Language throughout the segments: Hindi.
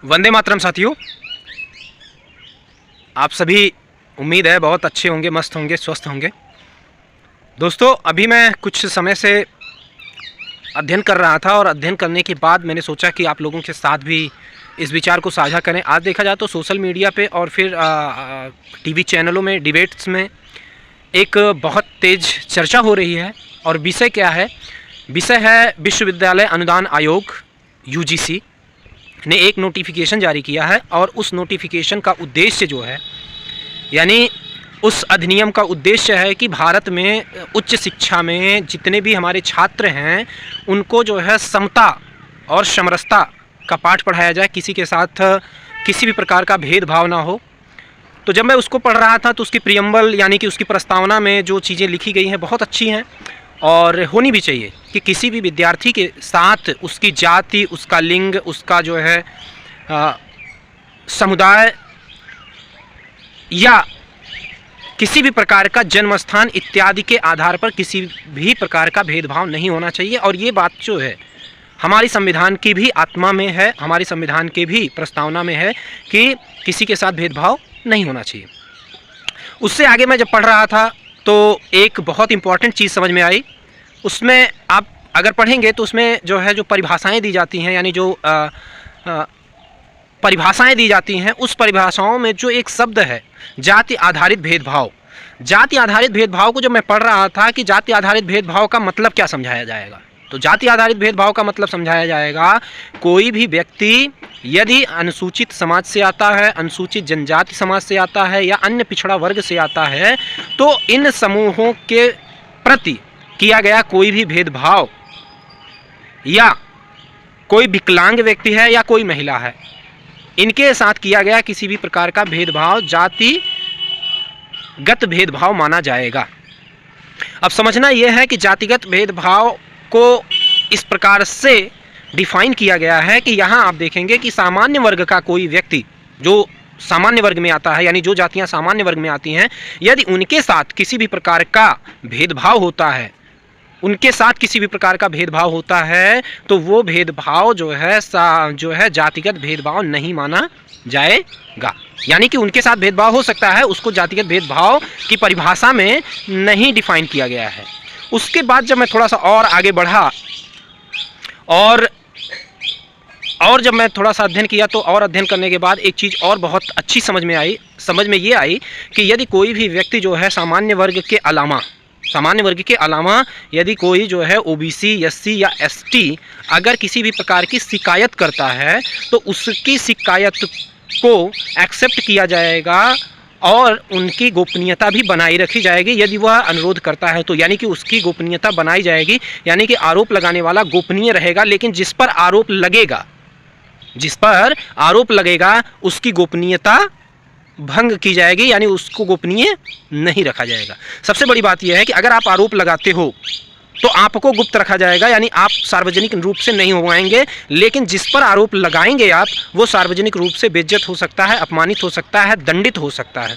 वंदे मातरम साथियों, आप सभी उम्मीद है बहुत अच्छे होंगे, मस्त होंगे, स्वस्थ होंगे। दोस्तों, अभी मैं कुछ समय से अध्ययन कर रहा था और अध्ययन करने के बाद मैंने सोचा कि आप लोगों के साथ भी इस विचार को साझा करें। आज देखा जाए तो सोशल मीडिया पे और फिर टीवी चैनलों में, डिबेट्स में एक बहुत तेज़ चर्चा हो रही है। और विषय क्या है? विषय है विश्वविद्यालय अनुदान आयोग यूजीसी ने एक नोटिफिकेशन जारी किया है और उस नोटिफिकेशन का उद्देश्य जो है, यानी उस अधिनियम का उद्देश्य है कि भारत में उच्च शिक्षा में जितने भी हमारे छात्र हैं उनको जो है समता और समरसता का पाठ पढ़ाया जाए, किसी के साथ किसी भी प्रकार का भेदभाव ना हो। तो जब मैं उसको पढ़ रहा था तो उसकी प्रियम्बल यानी कि उसकी प्रस्तावना में जो चीज़ें लिखी गई हैं बहुत अच्छी हैं और होनी भी चाहिए कि किसी भी विद्यार्थी के साथ उसकी जाति, उसका लिंग, उसका जो है समुदाय या किसी भी प्रकार का जन्म स्थान इत्यादि के आधार पर किसी भी प्रकार का भेदभाव नहीं होना चाहिए। और ये बात जो है हमारी संविधान की भी आत्मा में है, हमारी संविधान के भी प्रस्तावना में है कि किसी के साथ भेदभाव नहीं होना चाहिए। उससे आगे मैं जब पढ़ रहा था तो एक बहुत इम्पॉर्टेंट चीज़ समझ में आई। उसमें आप अगर पढ़ेंगे तो उसमें जो है जो परिभाषाएं दी जाती हैं, यानी जो परिभाषाएं दी जाती हैं, उस परिभाषाओं में जो एक शब्द है जाति आधारित भेदभाव। जाति आधारित भेदभाव को जब मैं पढ़ रहा था कि जाति आधारित भेदभाव का मतलब क्या समझाया जाएगा, तो जाति आधारित भेदभाव का मतलब समझाया जाएगा कोई भी व्यक्ति यदि अनुसूचित समाज से आता है, अनुसूचित जनजाति समाज से आता है या अन्य पिछड़ा वर्ग से आता है, तो इन समूहों के प्रति किया गया कोई भी भेदभाव, या कोई विकलांग व्यक्ति है या कोई महिला है, इनके साथ किया गया किसी भी प्रकार का भेदभाव जातिगत भेदभाव माना जाएगा। अब समझना यह है कि जातिगत भेदभाव को इस प्रकार से डिफाइन किया गया है कि यहाँ आप देखेंगे कि सामान्य वर्ग का कोई व्यक्ति जो सामान्य वर्ग में आता है, यानी जो जातियाँ सामान्य वर्ग में आती हैं, यदि उनके साथ किसी भी प्रकार का भेदभाव होता है, उनके साथ किसी भी प्रकार का भेदभाव होता है, तो वो भेदभाव जो है जातिगत भेदभाव नहीं माना जाएगा। यानी कि उनके साथ भेदभाव हो सकता है, उसको जातिगत भेदभाव की परिभाषा में नहीं डिफाइन किया गया है। उसके बाद जब मैं थोड़ा सा और आगे बढ़ा और जब मैं थोड़ा सा अध्ययन किया तो और अध्ययन करने के बाद एक चीज़ और बहुत अच्छी समझ में ये आई कि यदि कोई भी व्यक्ति जो है सामान्य वर्ग के अलावा यदि कोई जो है ओबीसी, एससी या एसटी अगर किसी भी प्रकार की शिकायत करता है तो उसकी शिकायत को एक्सेप्ट किया जाएगा और उनकी गोपनीयता भी बनाई रखी जाएगी यदि वह अनुरोध करता है तो। यानी कि उसकी गोपनीयता बनाई जाएगी, यानी कि आरोप लगाने वाला गोपनीय रहेगा, लेकिन जिस पर आरोप लगेगा उसकी गोपनीयता भंग की जाएगी, यानी उसको गोपनीय नहीं रखा जाएगा। सबसे बड़ी बात यह है कि अगर आप आरोप लगाते हो तो आपको गुप्त रखा जाएगा, यानी आप सार्वजनिक रूप से नहीं हो पाएंगे, लेकिन जिस पर आरोप लगाएंगे आप, वो सार्वजनिक रूप से बेइज्जत हो सकता है, अपमानित हो सकता है, दंडित हो सकता है।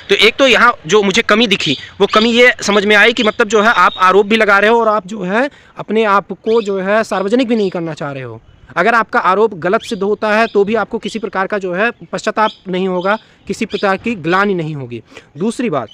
तो एक तो यहाँ जो मुझे कमी दिखी वो कमी ये समझ में आई कि मतलब जो है आप आरोप भी लगा रहे हो और आप जो है अपने आप को जो है सार्वजनिक भी नहीं करना चाह रहे हो। अगर आपका आरोप गलत सिद्ध होता है तो भी आपको किसी प्रकार का जो है पश्चाताप नहीं होगा, किसी प्रकार की ग्लानि नहीं होगी। दूसरी बात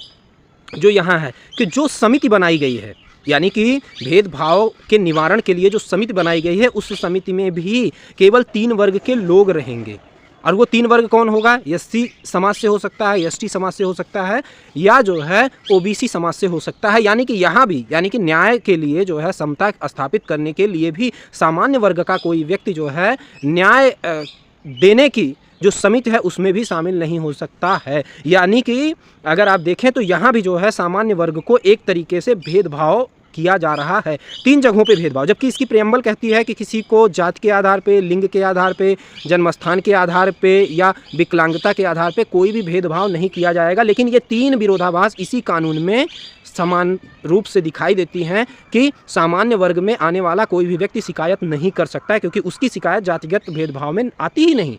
जो यहाँ है कि जो समिति बनाई गई है, यानी कि भेदभाव के निवारण के लिए जो समिति बनाई गई है, उस समिति में भी केवल 3 वर्ग के लोग रहेंगे। और वो 3 वर्ग कौन होगा? एससी समाज से हो सकता है, एसटी समाज से हो सकता है, या जो है ओबीसी समाज से हो सकता है। यानी कि यहाँ भी यानी कि न्याय के लिए जो है समता स्थापित करने के लिए भी सामान्य वर्ग का कोई व्यक्ति जो है न्याय देने की जो समिति है उसमें भी शामिल नहीं हो सकता है। यानी कि अगर आप देखें तो यहाँ भी जो है सामान्य वर्ग को एक तरीके से भेदभाव किया जा रहा है, 3 जगहों पे भेदभाव, जबकि इसकी प्रेम्बल कहती है कि किसी को जाति के आधार पे, लिंग के आधार पे, जन्मस्थान के आधार पे या विकलांगता के आधार पे कोई भी भेदभाव नहीं किया जाएगा। लेकिन ये 3 विरोधाभास इसी कानून में समान रूप से दिखाई देती हैं कि सामान्य वर्ग में आने वाला कोई भी व्यक्ति शिकायत नहीं कर सकता है, क्योंकि उसकी शिकायत जातिगत भेदभाव में आती ही नहीं।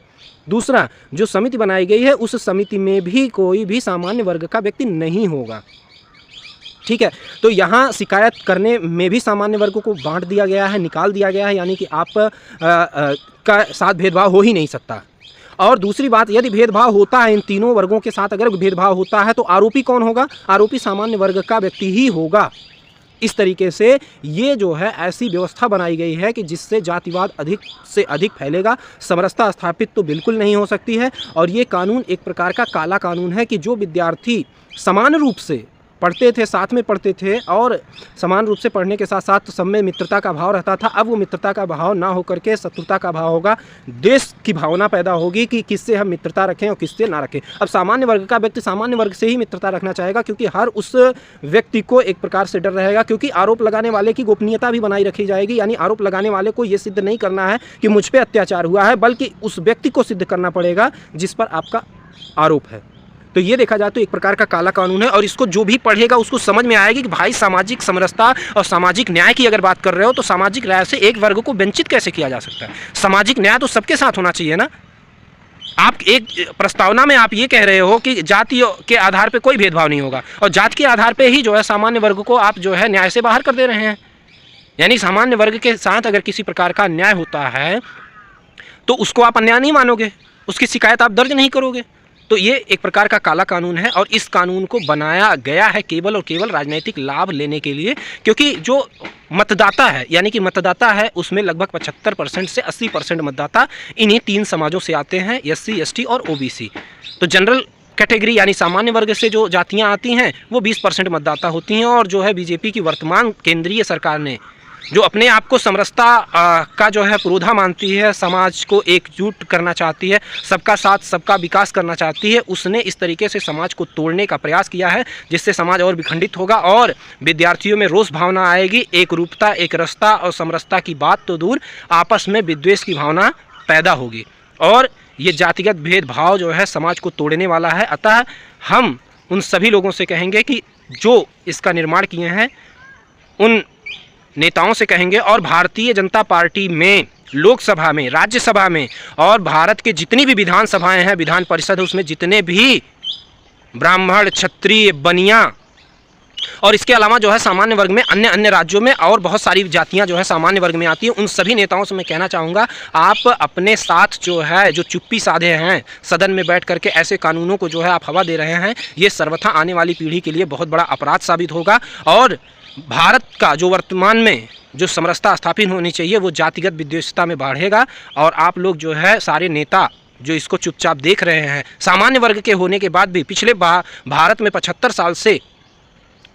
दूसरा, जो समिति बनाई गई है उस समिति में भी कोई भी सामान्य वर्ग का व्यक्ति नहीं होगा। ठीक है, तो यहाँ शिकायत करने में भी सामान्य वर्ग को बांट दिया गया है, निकाल दिया गया है, यानी कि आप का साथ भेदभाव हो ही नहीं सकता। और दूसरी बात, यदि भेदभाव होता है इन तीनों वर्गों के साथ, अगर भेदभाव होता है तो आरोपी कौन होगा? आरोपी सामान्य वर्ग का व्यक्ति ही होगा। इस तरीके से ये जो है ऐसी व्यवस्था बनाई गई है कि जिससे जातिवाद अधिक से अधिक फैलेगा, समरसता स्थापित तो बिल्कुल नहीं हो सकती है। और ये कानून एक प्रकार का काला कानून है कि जो विद्यार्थी समान रूप से पढ़ते थे, साथ में पढ़ते थे और समान रूप से पढ़ने के साथ साथ सब में मित्रता का भाव रहता था, अब वो मित्रता का भाव ना होकर के शत्रुता का भाव होगा। देश की भावना पैदा होगी कि किससे हम मित्रता रखें और किससे ना रखें। अब सामान्य वर्ग का व्यक्ति सामान्य वर्ग से ही मित्रता रखना चाहेगा, क्योंकि हर उस व्यक्ति को एक प्रकार से डर रहेगा, क्योंकि आरोप लगाने वाले की गोपनीयता भी बनाई रखी जाएगी। यानी आरोप लगाने वाले को ये सिद्ध नहीं करना है कि मुझ पर अत्याचार हुआ है, बल्कि उस व्यक्ति को सिद्ध करना पड़ेगा जिस पर आपका आरोप है। तो ये देखा जाए तो एक प्रकार का काला कानून है, और इसको जो भी पढ़ेगा उसको समझ में आएगी कि भाई सामाजिक समरसता और सामाजिक न्याय की अगर बात कर रहे हो तो सामाजिक न्याय से एक वर्ग को वंचित कैसे किया जा सकता है? सामाजिक न्याय तो सबके साथ होना चाहिए ना। आप एक प्रस्तावना में आप ये कह रहे हो कि जाति के आधार पर कोई भेदभाव नहीं होगा, और जाति के आधार पर ही जो है सामान्य वर्ग को आप जो है न्याय से बाहर कर दे रहे हैं। यानी सामान्य वर्ग के साथ अगर किसी प्रकार का अन्याय होता है तो उसको आप अन्याय नहीं मानोगे, उसकी शिकायत आप दर्ज नहीं करोगे। तो ये एक प्रकार का काला कानून है, और इस कानून को बनाया गया है केवल और केवल राजनीतिक लाभ लेने के लिए। क्योंकि जो मतदाता है, यानी कि मतदाता है, उसमें लगभग 75% से 80% मतदाता इन्हीं तीन समाजों से आते हैं, SC, ST और OBC। तो जनरल कैटेगरी यानी सामान्य वर्ग से जो जातियाँ आती हैं वो 20% मतदाता होती हैं। और जो है बीजेपी की वर्तमान केंद्रीय सरकार ने जो अपने आप को समरसता का जो है पुरोधा मानती है, समाज को एकजुट करना चाहती है, सबका साथ सबका विकास करना चाहती है, उसने इस तरीके से समाज को तोड़ने का प्रयास किया है, जिससे समाज और विखंडित होगा और विद्यार्थियों में रोष भावना आएगी। एक रूपता, एक रसता और समरसता की बात तो दूर, आपस में विद्वेष की भावना पैदा होगी, और ये जातिगत भेदभाव जो है समाज को तोड़ने वाला है। अतः हम उन सभी लोगों से कहेंगे कि जो इसका निर्माण किए हैं उन नेताओं से कहेंगे, और भारतीय जनता पार्टी में लोकसभा में, राज्यसभा में और भारत के जितनी भी विधानसभाएं हैं, विधान परिषद, उसमें जितने भी ब्राह्मण, क्षत्रिय, बनिया और इसके अलावा जो है सामान्य वर्ग में अन्य राज्यों में और बहुत सारी जातियां जो है सामान्य वर्ग में आती हैं, उन सभी नेताओं से मैं कहना चाहूँगा आप अपने साथ जो है जो चुप्पी साधे हैं सदन में बैठ करके ऐसे कानूनों को जो है आप हवा दे रहे हैं, ये सर्वथा आने वाली पीढ़ी के लिए बहुत बड़ा अपराध साबित होगा। और भारत का जो वर्तमान में जो समरसता स्थापित होनी चाहिए वो जातिगत विद्वेषता में बढ़ेगा। और आप लोग जो है सारे नेता जो इसको चुपचाप देख रहे हैं, सामान्य वर्ग के होने के बाद भी पिछले भारत में 75 साल से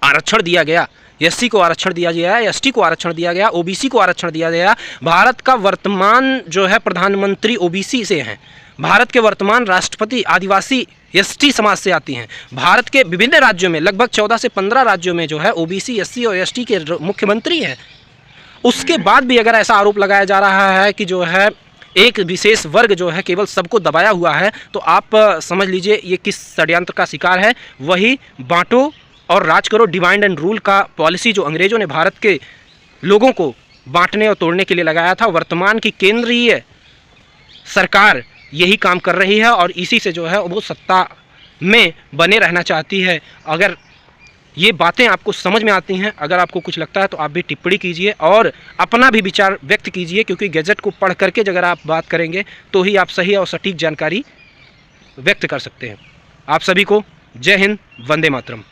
आरक्षण दिया गया, SC को आरक्षण दिया गया, ST को आरक्षण दिया गया, OBC को आरक्षण दिया गया। भारत का वर्तमान जो है प्रधानमंत्री OBC से हैं, भारत के वर्तमान राष्ट्रपति आदिवासी ST समाज से आती हैं। भारत के विभिन्न राज्यों में लगभग 14 से 15 राज्यों में जो है OBC, SC और ST के मुख्यमंत्री हैं। उसके बाद भी अगर ऐसा आरोप लगाया जा रहा है कि जो है एक विशेष वर्ग जो है केवल सबको दबाया हुआ है, तो आप समझ लीजिए ये किस षड्यंत्र का शिकार है। वही बांटो और राज करो, डिवाइड एंड रूल का पॉलिसी जो अंग्रेज़ों ने भारत के लोगों को बांटने और तोड़ने के लिए लगाया था, वर्तमान की केंद्रीय सरकार यही काम कर रही है और इसी से जो है वो सत्ता में बने रहना चाहती है। अगर ये बातें आपको समझ में आती हैं, अगर आपको कुछ लगता है तो आप भी टिप्पणी कीजिए और अपना भी विचार व्यक्त कीजिए, क्योंकि गैजेट को पढ़ करके अगर आप बात करेंगे तो ही आप सही और सटीक जानकारी व्यक्त कर सकते हैं। आप सभी को जय हिंद, वंदे मातरम।